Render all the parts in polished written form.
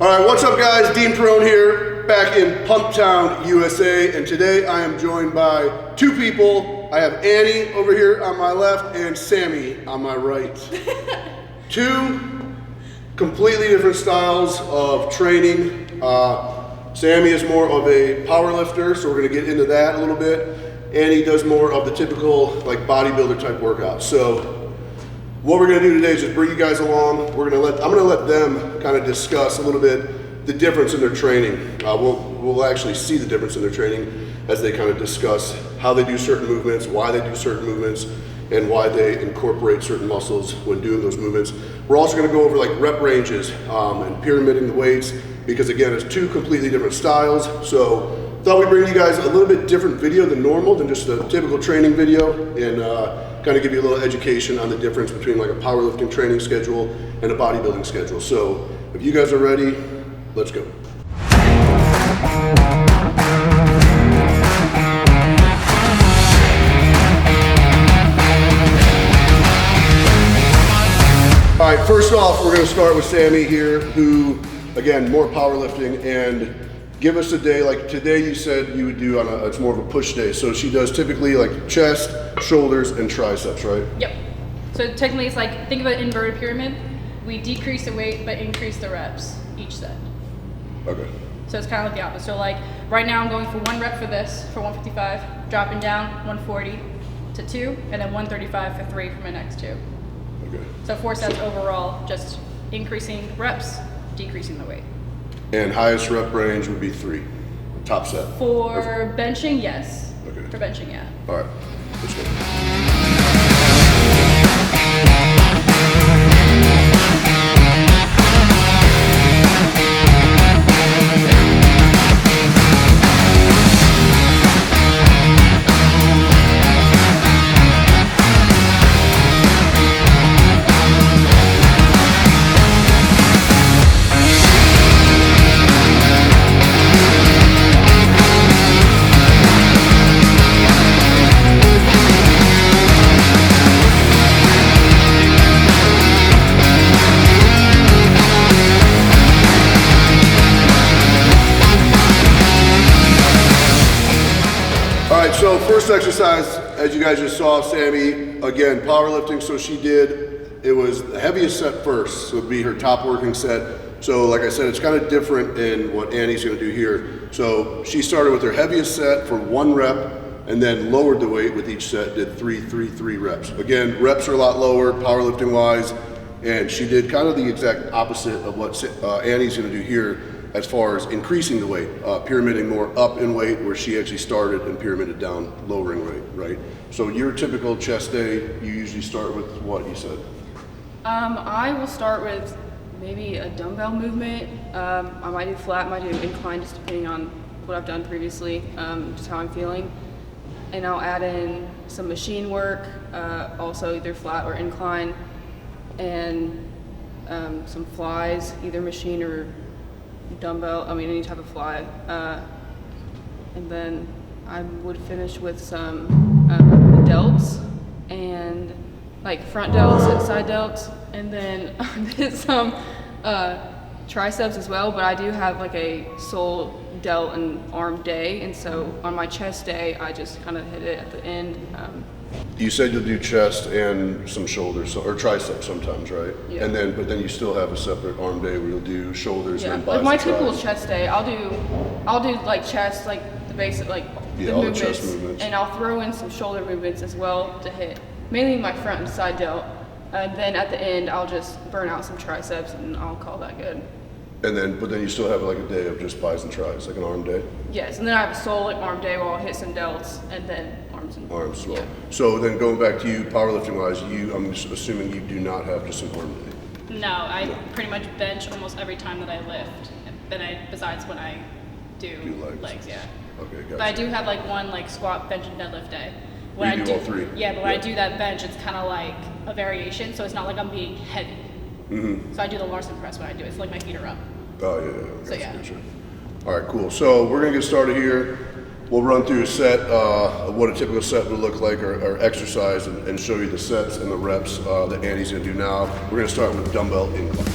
All right, what's up guys? Dean Perrone here, back in Pumptown, USA, and today I am joined by two people. I have Annie over here on my left and Sammy on my right. Two completely different styles of training. Sammy is more of a power lifter, so we're gonna get into that a little bit. Annie does more of the typical like bodybuilder type workout. So what we're gonna do today is just bring you guys along. I'm gonna let them kind of discuss a little bit the difference in their training. We'll actually see the difference in their training as they kind of discuss how they do certain movements, why they do certain movements, and why they incorporate certain muscles when doing those movements. We're also gonna go over like rep ranges and pyramiding the weights, because again, it's two completely different styles. So thought we'd bring you guys a little bit different video than normal, than just a typical training video, and kind of give you a little education on the difference between like a powerlifting training schedule and a bodybuilding schedule. So if you guys are ready, let's go. All right, first off, we're gonna start with Sammy here, who, again, more powerlifting, and give us a day. Like today you said you would do it's more of a push day. So she does typically like chest, shoulders, and triceps, right? Yep. So technically it's like, think of an inverted pyramid. We decrease the weight, but increase the reps each set. Okay. So it's kind of like the opposite. So like right now I'm going for 1 rep for this, for 155, dropping down 140 to 2, and then 135 for 3 for my next 2. Okay. So 4 sets overall, just increasing reps, decreasing the weight. And highest rep range would be 3, top set. For benching, yes. Okay. For benching, yeah. All right, let's go. So first exercise, as you guys just saw, Sammy, again, powerlifting, so it was the heaviest set first, so it'd be her top working set. So like I said, it's kind of different in what Annie's gonna do here. So she started with her heaviest set for 1 rep, and then lowered the weight with each set, did 3 reps. Again, reps are a lot lower, powerlifting wise, and she did kind of the exact opposite of what Annie's gonna do here, as far as increasing the weight, pyramiding more up in weight, where she actually started and pyramided down, lowering weight, right? So your typical chest day, you usually start with what you said? I will start with maybe a dumbbell movement. I might do flat, might do incline, just depending on what I've done previously, just how I'm feeling. And I'll add in some machine work, also either flat or incline, and some flies, either machine or dumbbell, any type of fly. And then I would finish with some delts, and like front delts and side delts, and then some triceps as well, but I do have like a sole delt and arm day, and so on my chest day I just kind of hit it at the end. You said you'll do chest and some shoulders, or triceps sometimes, right? Yeah. But then you still have a separate arm day where you'll do shoulders and biceps. Like my typical chest day, I'll do like chest, like the basic, like the all movements, the chest movements, and I'll throw in some shoulder movements as well to hit mainly my front and side delt. And then at the end, I'll just burn out some triceps, and I'll call that good. But then you still have like a day of just bis and tris, like an arm day? Yes, and then I have a sole like arm day where I'll hit some delts, and then arms as well. Yeah. So then going back to you, powerlifting wise, I'm just assuming you do not have just an arm day? No, I pretty much bench almost every time that I lift, besides when I do legs, yeah. Okay, gotcha. But I do have like one like squat, bench, and deadlift day. When you do all 3? Yeah, but when I do that bench, it's kind of like a variation, so it's not like I'm being heavy. Mm-hmm. So I do the Larson press when I do it. It's like my feet are up. Oh yeah. So yeah. Gotcha. All right, cool. So we're gonna get started here. We'll run through a set of what a typical set would look like, or exercise, and show you the sets and the reps that Annie's gonna do now. We're gonna start with dumbbell incline.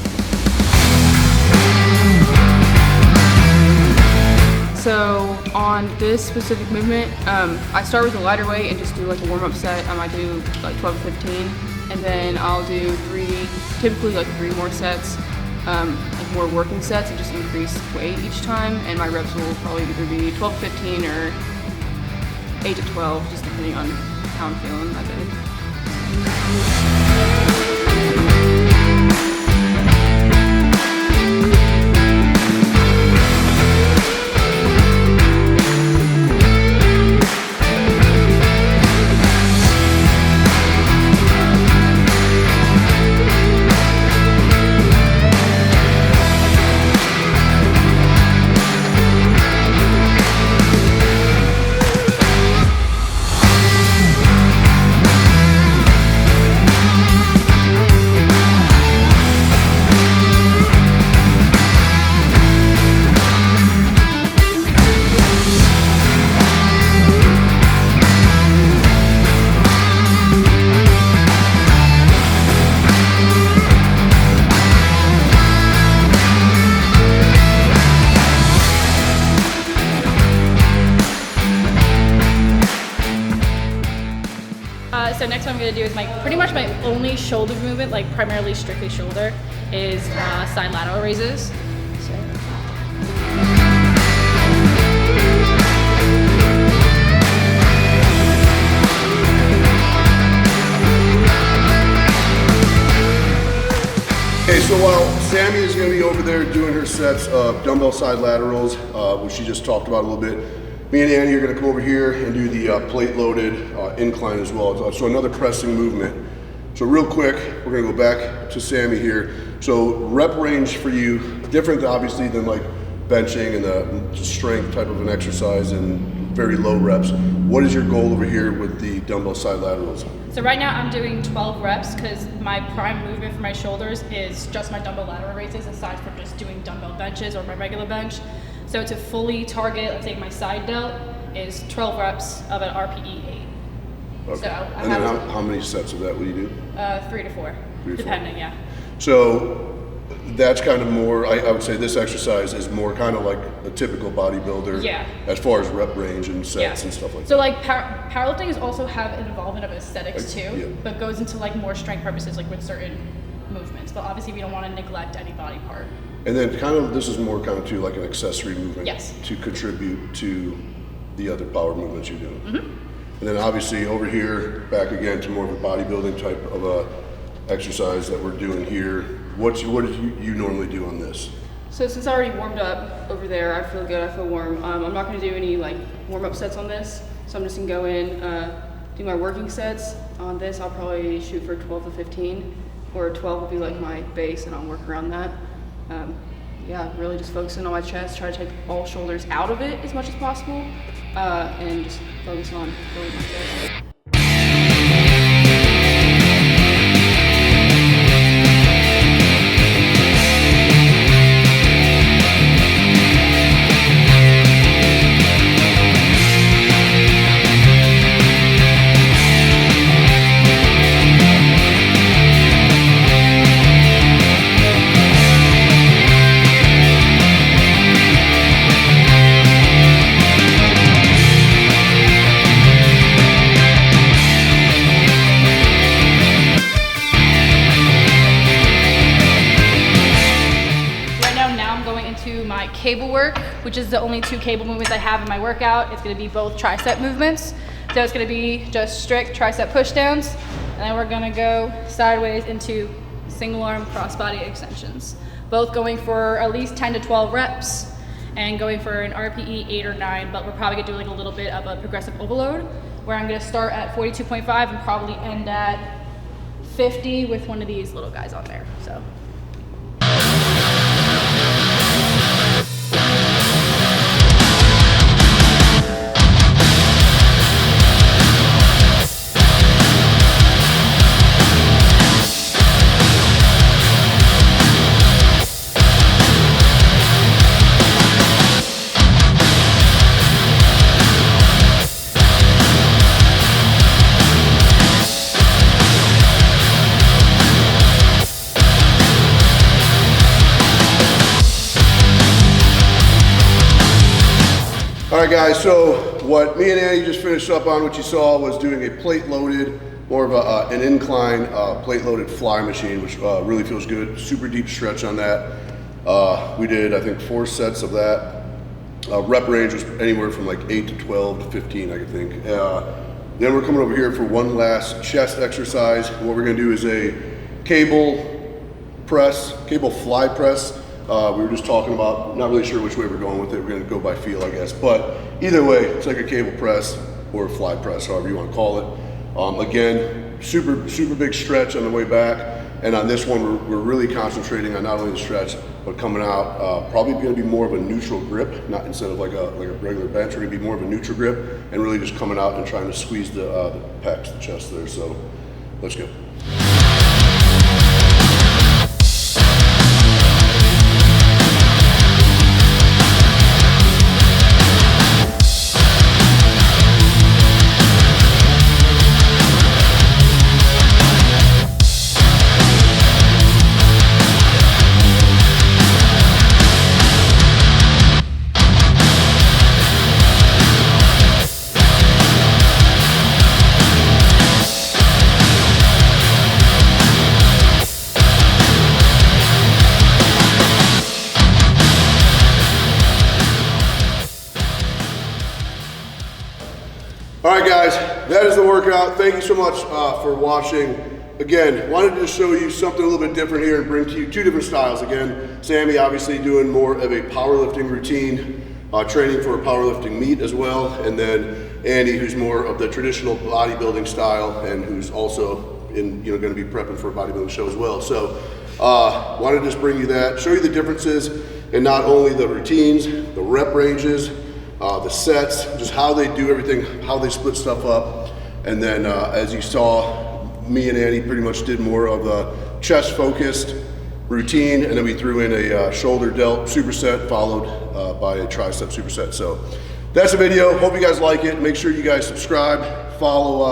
So on this specific movement, I start with a lighter weight and just do like a warm-up set. I might do like 12 to 15, and then I'll do typically like 3 more sets, like more working sets, and just increase weight each time. And my reps will probably either be 12 to 15 or 8 to 12, just depending on how I'm feeling that day. So next one I'm going to do is pretty much my only shoulder movement, like primarily strictly shoulder, is side lateral raises. So. Okay, so while Sammy is going to be over there doing her sets of dumbbell side laterals, which she just talked about a little bit, me and Annie are going to come over here and do the plate-loaded incline as well. So another pressing movement. So real quick, we're going to go back to Sammy here. So rep range for you, different obviously than like benching and the strength type of an exercise and very low reps. What is your goal over here with the dumbbell side laterals? So right now I'm doing 12 reps because my prime movement for my shoulders is just my dumbbell lateral raises, aside from just doing dumbbell benches or my regular bench. So to fully target, let's say my side delt, is 12 reps of an RPE 8. Okay. So and then how many sets of that will you do? 3 to 4, 3 to 4. Depending, yeah. So that's kind of more, I would say this exercise is more kind of like a typical bodybuilder, Yeah. as far as rep range and sets and stuff like So that. like powerlifting is also have an involvement of aesthetics too, Yeah. but goes into like more strength purposes, like with certain movements. But obviously we don't want to neglect any body part. And then kind of, this is more kind of to like an accessory movement, Yes. to contribute to the other power movements you're doing. Mm-hmm. And then obviously over here, back again to more of a bodybuilding type of a exercise that we're doing here. What do you normally do on this? So since I already warmed up over there, I feel good, I feel warm. I'm not gonna do any like warm-up sets on this, so I'm just gonna go in, do my working sets. On this, I'll probably shoot for 12 to 15, or 12 will be like my base and I'll work around that. Yeah, really just focusing on my chest, try to take all shoulders out of it as much as possible, and just focus on building my chest. Cable work, which is the only 2 cable movements I have in my workout. It's going to be both tricep movements. So it's going to be just strict tricep pushdowns, and then we're going to go sideways into single arm crossbody extensions. Both going for at least 10 to 12 reps and going for an RPE 8 or 9, but we're probably going to do like a little bit of a progressive overload where I'm going to start at 42.5 and probably end at 50 with one of these little guys on there. So. right, guys, so what me and Annie just finished up on, what you saw, was doing a plate-loaded, more of an incline plate-loaded fly machine, which really feels good. Super deep stretch on that. We did, I think, 4 sets of that. Rep range was anywhere from like 8 to 12 to 15, I think. Then we're coming over here for one last chest exercise. What we're gonna do is a cable fly press. We were just talking about, not really sure which way we're going with it. We're gonna go by feel, I guess. But either way, it's like a cable press or a fly press, however you wanna call it. Again, super big stretch on the way back. And on this one, we're really concentrating on not only the stretch, but coming out, probably gonna be more of a neutral grip, not instead of like a regular bench, we're gonna be more of a neutral grip and really just coming out and trying to squeeze the pecs, the chest there. So let's go. All right, guys, that is the workout. Thank you so much for watching. Again, wanted to show you something a little bit different here and bring to you 2 different styles. Again, Sammy obviously doing more of a powerlifting routine, training for a powerlifting meet as well. And then Annie, who's more of the traditional bodybuilding style and who's also going to be prepping for a bodybuilding show as well. So wanted to just bring you that, show you the differences in not only the routines, the rep ranges, the sets, just how they do everything, how they split stuff up. And then as you saw, me and Annie pretty much did more of the chest focused routine, and then we threw in a shoulder delt superset followed by a tricep superset. So that's the video. Hope you guys like it. Make sure you guys subscribe, follow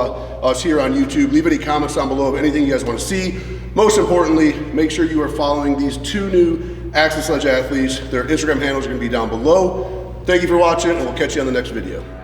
us here on YouTube. Leave any comments down below of anything you guys want to see. Most importantly, make sure you are following these 2 new Access Sledge athletes. Their Instagram handles are going to be down below. Thank you for watching, and we'll catch you on the next video.